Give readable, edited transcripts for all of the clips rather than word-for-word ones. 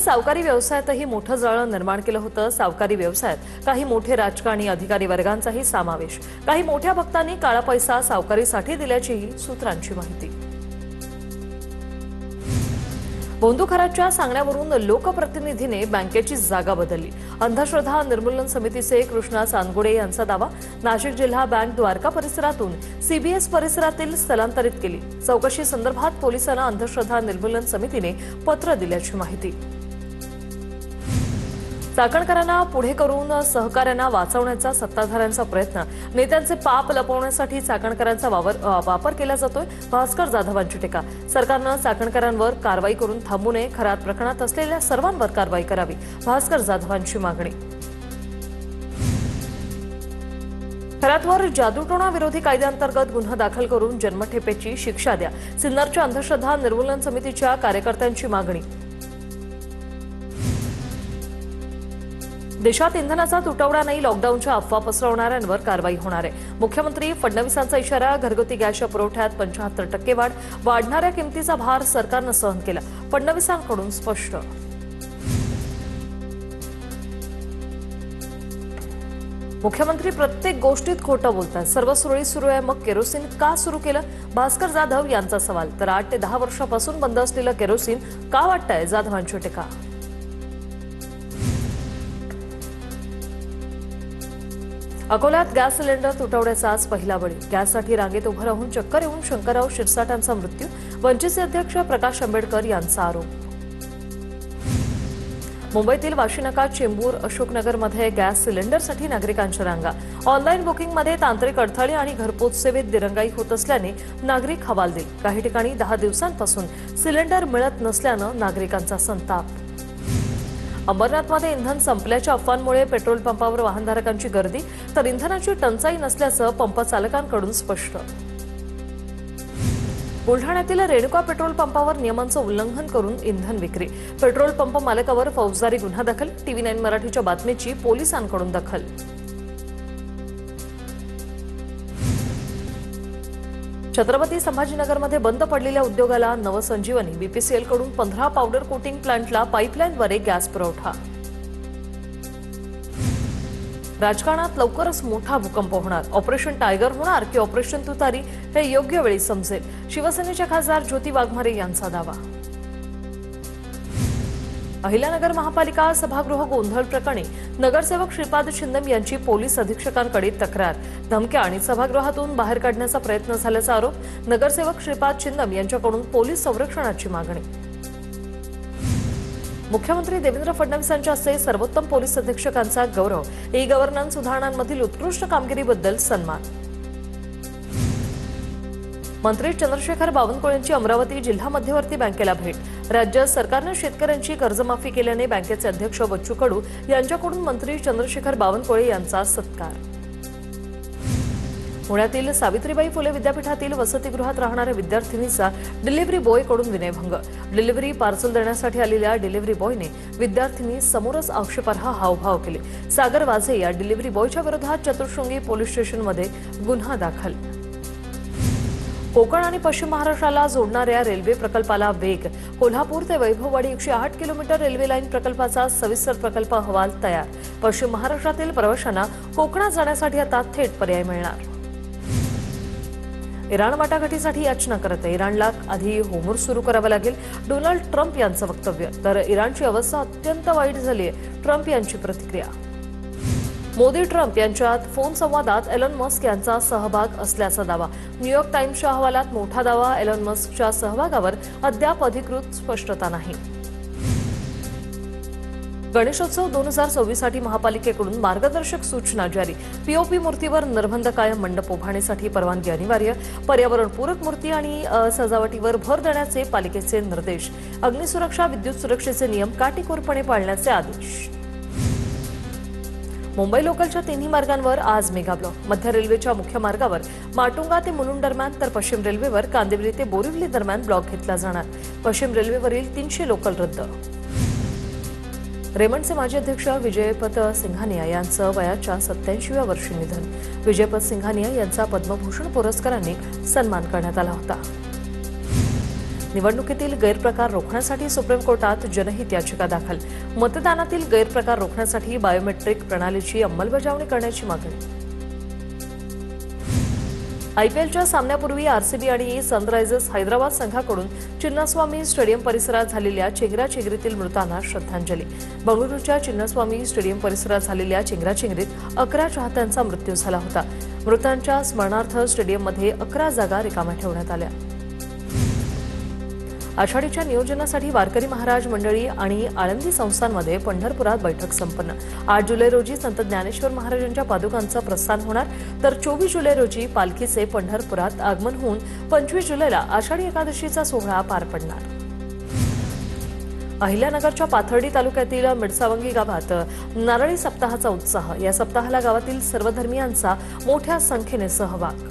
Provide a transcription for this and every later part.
सावकारी व्यवसायातही मोठं जाळं निर्माण केलं होतं। सावकारी व्यवसायात काही मोठे राजकारणी अधिकारी वर्गांचाही समावेश। काही मोठ्या भक्तांनी काळा पैसा सावकारीसाठी दिल्याचीही सूत्रांची माहिती। बोंदुखराच्या सांगण्यावरून लोकप्रतिनिधीने बँकेची जागा बदलली। अंधश्रद्धा निर्मूलन समितीचे कृष्णा चांदगुडे यांचा दावा। नाशिक जिल्हा बँक द्वारका परिसरातून सीबीएस परिसरातील स्थलांतरित केली। चौकशी संदर्भात पोलिसांना अंधश्रद्धा निर्मूलन समितीने पत्र दिल्याची माहिती। चाकणकरांना पुढे करून सहकाऱ्यांना वाचवण्याचा सत्ताधाऱ्यांचा प्रयत्न। नेत्यांचे पाप लपवण्यासाठी चाकणकरांचा वापर केला जातोय। भास्कर जाधवांची टीका। सरकारनं चाकणकरांवर कारवाई करून थांबू नये। खरात प्रकरणात असलेल्या सर्वांवर कारवाई करावी, भास्कर जाधवांची मागणी। खरातवर जादूटोणा विरोधी कायद्याअंतर्गत गुन्हा दाखल करून जन्मठेपेची शिक्षा द्या, सिन्नरच्या अंधश्रद्धा निर्मूलन समितीच्या कार्यकर्त्यांची मागणी। देशात इंधनाचा तुटवडा नाही, लॉकडाऊनच्या अफवा पसरवणाऱ्यांवर कारवाई होणार आहे। मुख्यमंत्री फडणवीसांचा इशारा। घरगुती गॅसच्या पुरवठ्यात 75% वाढ। वाढणाऱ्या किमतीचा भार सरकारनं सहन केला, फडणवीसांकडून स्पष्ट। मुख्यमंत्री प्रत्येक गोष्टीत खोटं बोलतात। सर्व सुरळीत सुरू आहे, मग केरोसिन का सुरू केलं, भास्कर जाधव यांचा सवाल। तर 8 ते 10 वर्षापासून बंद असलेलं केरोसिन का वाटतंय, जाधवांची टीका। अकोल्यात गॅस सिलेंडर तुटवड्याचा आज पहिला बळी। गॅससाठी रांगेत उभं राहून चक्कर येऊन शंकरराव शिरसाटांचा मृत्यू। वंचितचे अध्यक्ष प्रकाश आंबेडकर यांचा आरोप। मुंबईतील वाशीनाका, चेंबूर, अशोकनगरमध्ये गॅस सिलेंडरसाठी नागरिकांच्या रांगा। ऑनलाईन बुकिंगमध्ये तांत्रिक अडथळे आणि घरपोच सेवेत दिरंगाई होत असल्याने नागरिक हवालदिल। काही ठिकाणी 10 दिवसांपासून सिलेंडर मिळत नसल्यानं नागरिकांचा संताप। अंबरनाथमध्ये इंधन संपल्याच्या अफवांमुळे पेट्रोल पंपावर वाहनधारकांची गर्दी, तर इंधनाची टंचाई नसल्याचं पंप चालकांकडून स्पष्ट। बुलढाण्यातील रेणुका पेट्रोल पंपावर नियमांचं उल्लंघन करून इंधन विक्री। पेट्रोल पंप मालकावर फौजदारी गुन्हा दाखल। TV9 मराठीच्या बातमीची पोलिसांकडून दखल। छत्रपती संभाजीनगरमध्ये बंद पडलेल्या उद्योगाला नवसंजीवनी। BPCL कडून 15 पावडर कोटिंग प्लांटला पाईपलाईनद्वारे गॅस पुरवठा। राजकारणात लवकरच मोठा भूकंप होणार। ऑपरेशन टायगर होणार की ऑपरेशन तुतारी, हे योग्य वेळी समजेल, शिवसेनेच्या खासदार ज्योती वाघमारे यांचा दावा। अहिल्यानगर महापालिका सभागृह गोंधळ प्रकरणी नगरसेवक श्रीपाद छिंदम यांची पोलीस अधीक्षकांकडे तक्रार। धमक्या आणि सभागृहातून बाहेर काढण्याचा प्रयत्न झाल्याचा आरोप। नगरसेवक श्रीपाद छिंदम यांच्याकडून पोलीस संरक्षणाची मागणी। मुख्यमंत्री देवेंद्र फडणवीसांच्या हस्ते सर्वोत्तम पोलीस अधीक्षकांचा गौरव। ई-गव्हर्नन्स सुधारणांमधील उत्कृष्ट कामगिरीबद्दल सन्मान। मंत्री चंद्रशेखर बावनकुळेंची अमरावती जिल्हा मध्यवर्ती बँकेला भेट। राज्य सरकारनं शेतकऱ्यांची कर्जमाफी केल्याने बँकेचे अध्यक्ष बच्चू कडू यांच्याकडून मंत्री चंद्रशेखर बावनकुळे यांचा सत्कार। पुण्यातील सावित्रीबाई फुले विद्यापीठातील वसतिगृहात राहणाऱ्या विद्यार्थिनीचा डिलिव्हरी बॉयकडून विनयभंग। डिलिव्हरी पार्सल देण्यासाठी आलेल्या डिलिव्हरी बॉयने विद्यार्थिनी समोरच आक्षेपार्ह हावभाव केले। सागर वाझे या डिलिव्हरी बॉयच्या विरोधात चतुर्शृंगी पोलीस स्टेशनमध्ये गुन्हा दाखल। कोकण आणि पश्चिम महाराष्ट्राला जोडणाऱ्या रेल्वे प्रकल्पाला वेग। कोल्हापूर ते वैभववाडी 108 किलोमीटर रेल्वे लाईन प्रकल्पाचा सविस्तर प्रकल्प अहवाल तयार। पश्चिम महाराष्ट्रातील प्रवाशांना कोकणात जाण्यासाठी आता थेट पर्याय मिळणार। इराण वाटाघाटीसाठी याचना करत आहे। इराणला आधी होमरूल सुरू करावं लागेल, डोनाल्ड ट्रम्प यांचं वक्तव्य। तर इराणची अवस्था अत्यंत वाईट झाली आहे, ट्रम्प यांची प्रतिक्रिया। मोदी ट्रम्प यांच्यात फोन संवादात एलन मस्क यांचा सहभाग असल्याचा दावा। न्यूयॉर्क टाइम्सच्या अहवालात मोठा दावा। एलन मस्कच्या सहभागावर अद्याप अधिकृत स्पष्टता नाही। गणेशोत्सव 2024 साठी महापालिकेकडून मार्गदर्शक सूचना जारी। पीओपी मूर्तीवर निर्बंध कायम। मंडप उभारण्यासाठी परवानगी अनिवार्य। पर्यावरणपूरक मूर्ती आणि सजावटीवर भर देण्याचे पालिकेचे निर्देश। अग्निसुरक्षा, विद्युत सुरक्षेचे नियम काटेकोरपणे पाळण्याचे आदेश। मुंबई लोकलच्या तिन्ही मार्गांवर आज मेगा ब्लॉक। मध्य रेल्वेच्या मुख्य मार्गावर माटुंगा ते मुलुंड दरम्यान, तर पश्चिम रेल्वेवर कांदिवली ते बोरिवली दरम्यान ब्लॉक घेतला जाणार। पश्चिम रेल्वेवरील 300 लोकल रद्द। रेमंडचे माजी अध्यक्ष विजयपत सिंघानिया यांचं वयाच्या 87व्या वर्षी निधन। विजयपत सिंघानिया यांचा पद्मभूषण पुरस्कारांनी सन्मान करण्यात आला होता। निवडणुकीतील गैरप्रकार रोखण्यासाठी सुप्रीम कोर्टात जनहित याचिका दाखल. मतदानातील गैरप्रकार रोखण्यासाठी बायोमेट्रिक प्रणालीची अंमलबजावणी करण्याची मागणी. आयपीएलच्या सामन्यापूर्वी आरसीबी आणि सनरायझर्स हैदराबाद संघाकडून चिन्नास्वामी स्टेडियम परिसरात झालेल्या चेंगराचेंगरीतील मृतांना श्रद्धांजली. बंगळुरूच्या चिन्नास्वामी स्टेडियम परिसरात झालेल्या चेंगराचेंगरीत 11 चाहत्यांचा मृत्यू झाला होता. मृतांच्या स्मरणार्थ स्टेडियममध्ये 11 जागा रिकाम्या ठेवण्यात आल्या. आषाढीच्या नियोजनासाठी वारकरी महाराज मंडळी आणि आळंदी संस्थांमध्ये पंढरपुरात बैठक संपन्न. 8 जुलै रोजी संत ज्ञानेश्वर महाराजांच्या पादुकांचं प्रस्थान होणार, तर 24 जुलै रोजी पालखीचे पंढरपुरात आगमन होऊन 25 जुलैला आषाढी एकादशीचा सोहळा पार पडणार. अहिल्यानगरच्या पाथर्डी तालुक्यातील मिडसावंगी गावात नारळी सप्ताहाचा उत्साह. या सप्ताहाला गावातील सर्व धर्मियांचा मोठ्या संख्येने सहभाग.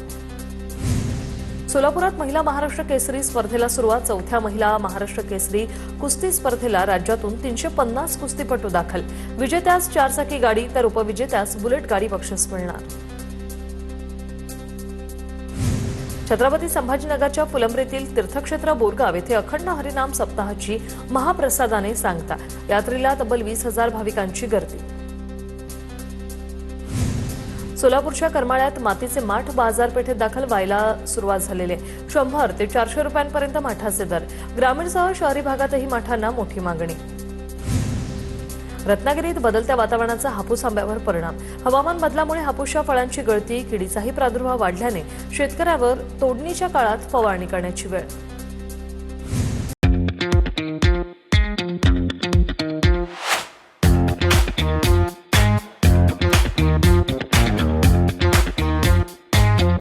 सोलापुरात महिला महाराष्ट्र केसरी स्पर्धेला सुरुवात. 4थ्या महिला महाराष्ट्र केसरी कुस्ती स्पर्धेला राज्यातून 350 कुस्तीपटू दाखल. विजेत्यास 4चाकी गाडी तर उपविजेत्यास बुलेट गाडी बक्षीस मिळणार. छत्रपती संभाजीनगरच्या फुलंब्रीतील तीर्थक्षेत्र बोरगाव येथे अखंड हरिनाम सप्ताहाची महाप्रसादाने सांगता. यात्रेला तब्बल 20,000 भाविकांची गर्दी. सोलापूरच्या करमाळ्यात मातीचे माठ बाजारपेठेत दाखल व्हायला सुरुवात झालेले. 100 ते 400 रुपयांपर्यंत माठाचे दर. ग्रामीणसह शहरी भागातही माठांना मोठी मागणी. रत्नागिरीत बदलत्या वातावरणाचा हापूस आंब्यावर परिणाम. हवामान बदलामुळे हापूसच्या फळांची गळती, किडीचाही प्रादुर्भाव वाढल्याने शेतकऱ्यावर तोडणीच्या काळात फवारणी करण्याची वेळ.